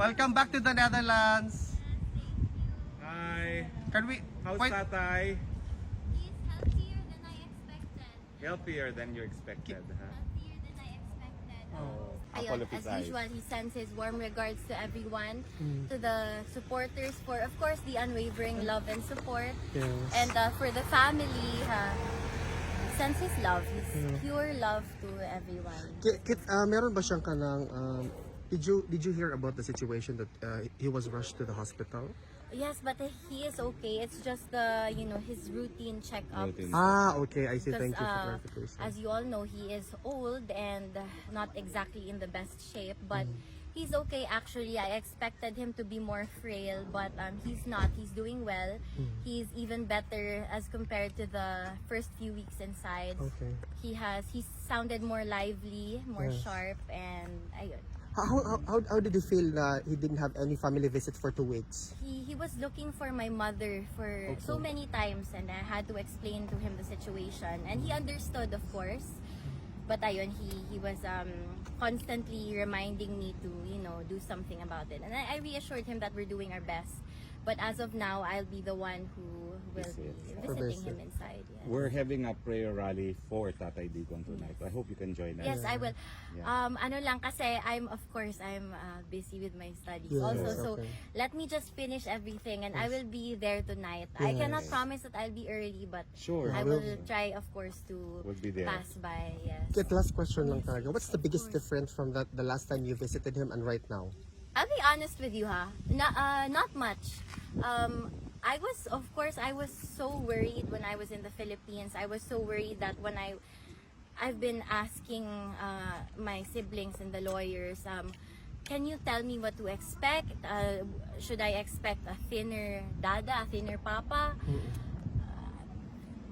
Welcome back to the Netherlands. Hi. Can we How's wait, Tatay? He's healthier than I expected. Healthier than you expected, huh? Healthier than I expected. Oh, Ayun, as usual, he sends his warm regards to everyone, to the supporters for, of course, the unwavering love and support. Yes. And for the family, he sends his love, his pure love to everyone. Meron ba siyang kanang did you hear about the situation that he was rushed to the hospital? Yes, but he is okay. It's just the, his routine checkups. Routine. Okay, I see. Because, Thank you for clarification. as you all know, he is old and not exactly in the best shape, but he's okay actually. I expected him to be more frail, but he's not. He's doing well. He's even better as compared to the first few weeks inside. Okay. He sounded more lively, more Yes. sharp, and ayun. How did he feel na he didn't have any family visits for 2 weeks? He was looking for my mother for so many times, and I had to explain to him the situation, and he understood, of course. But ayun, he was constantly reminding me to do something about it, and I reassured him that we're doing our best. But as of now, I'll be the one who will be visiting him inside. Yes. We're having a prayer rally for Tatay Digong tonight. I hope you can join us. Yes, I will. Yeah. Ano lang kasi I'm busy with my studies Yes, also. So okay. let me just finish everything, and I will be there tonight. I cannot promise that I'll be early, but Sure. I will try, of course, to We'll be there. pass by. Yes. Kit, last question lang talaga. What's the biggest difference from the last time you visited him and right now? I'll be honest with you, not much. I was so worried when I was in the Philippines. I was so worried that when I've been asking my siblings and the lawyers, can you tell me what to expect? Should I expect a thinner dada, a thinner papa?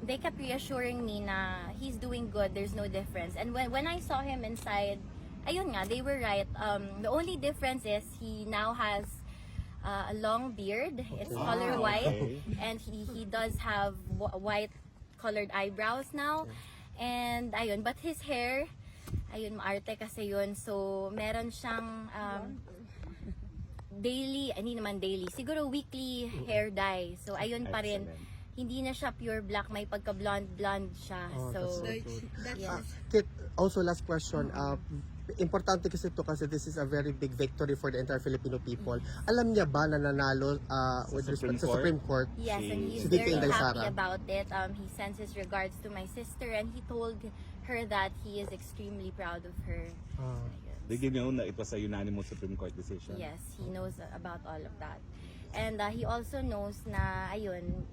They kept reassuring me na he's doing good, there's no difference. And when I saw him inside, ayun nga, they were right. The only difference is he now has a long beard. It's color white, and he does have white colored eyebrows now. And ayun, but his hair, ayun, maarte kasi yun. So meron siyang daily, hindi naman daily, siguro weekly hair dye. So ayun pa rin. Excellent. Hindi na siya pure black, may pagka blonde siya. So yes. Kit, also last question. Importante kasi ito kasi this is a very big victory for the entire Filipino people. Alam niya ba na nanalo with respect sa Supreme Court? Yes, and he's Si Tita very Inday happy Sara. about it. He sends his regards to my sister, and he told her that he is extremely proud of her. Did you know that it was a unanimous Supreme Court decision? Yes, he knows about all of that. And he also knows na, ayun,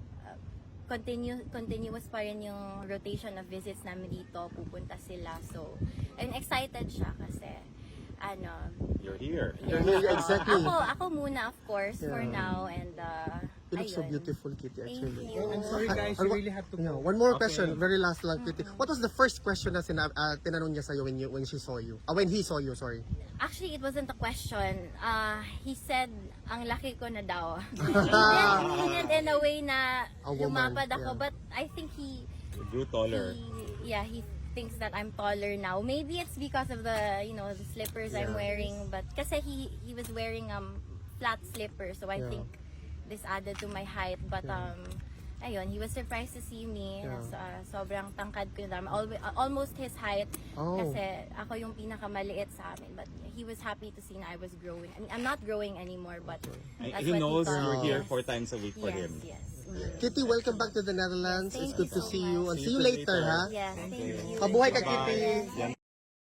continuous pa rin yung rotation of visits namin dito, pupunta sila. So, I'm excited siya kasi, You're here. yeah. Yeah, exactly. Ako muna, of course, for now, and You look so ayun. beautiful, Kitty, Thank actually. you. I'm sorry guys, you really have to go. One more question, very last lang, Kitty. What was the first question na tinanong niya sa'yo when she saw you? When he saw you, sorry. Actually, it wasn't a question. He said, ang laki ko na daw. He did in a way na A woman, lumapad ako. yeah. But I think he You grew taller. thinks that I'm taller now. Maybe it's because of the, the slippers I'm wearing. But kasi he was wearing flat slippers. So I Yeah. think this added to my height. But ayun, he was surprised to see me. Yeah. Sobrang tangkad ko na. Almost his height. Oh. Kasi ako yung pinakamaliit sa amin. But he was happy to see na I was growing. I mean, I'm not growing anymore, but that's He what knows thought. you're here Yes. 4 times a week for Yes, him. yes. Kitty, welcome back to the Netherlands. Yes, It's thank good you to so see you. much. And see you later, ha? Yes, thank you. Mabuhay ka, Bye. Kitty. Yan